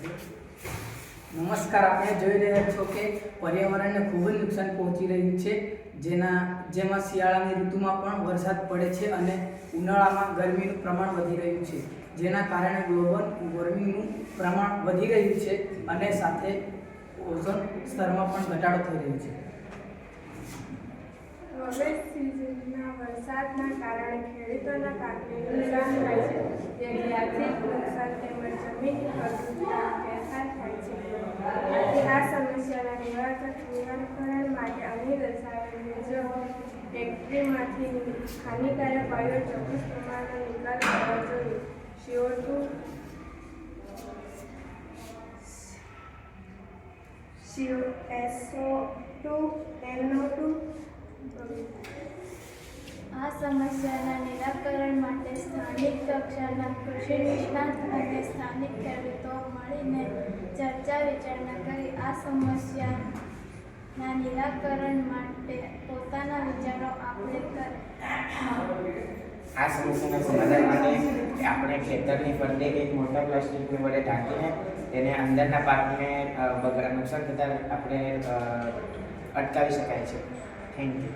નમસ્કાર. આપણે જોઈ રહ્યા છો કે પર્યાવરણને ખૂબ જ નુકસાન પહોંચી રહ્યું છે, જેમાં શિયાળાની ઋતુમાં પણ વરસાદ પડે છે અને ઉનાળામાં ગરમીનું પ્રમાણ વધી રહ્યું છે, જેના કારણે ગ્લોબલ વોર્મિંગનું પ્રમાણ વધી રહ્યું છે અને સાથે ઓઝોન સ્તરમાં પણ ઘટાડો થઈ રહ્યો છે. હવે સિઝનના વરસાદના કારણે ખેડૂતોના પાકને નુકસાન થાય છે, જેથી આર્થિક નુકસાન તેમજ જમીનની ફળદ્રુપતામાં ફેરફાર થાય છે. આથી આ સમસ્યાના નિરાકરણ માટે અહીં દર્શાવેલ મુજબ ફેક્ટરીમાંથી હાનિકારક વાયુઓ ચોક્કસ પ્રમાણમાં નિકાલ કરવો જોઈએ. SO2, NO2. આ સમસ્યાના નિરાકરણ માટે સ્થાનિક કક્ષાના કૃષિ નિષ્ણાત અને સ્થાનિક ખેડૂતો મળીને ચર્ચા વિચારણા કરી આ સમસ્યાના નિરાકરણ માટે પોતાના વિચારો આપણે આ સમસ્યાના સમાધાન માટે આપણે ખેતરની ફરતે એક મોટા પ્લાસ્ટિકની વડે ઢાંકીને તેને અંદરના પાકને નુકસાન થતાં આપણે અટકાવી શકાય છે. Thank you.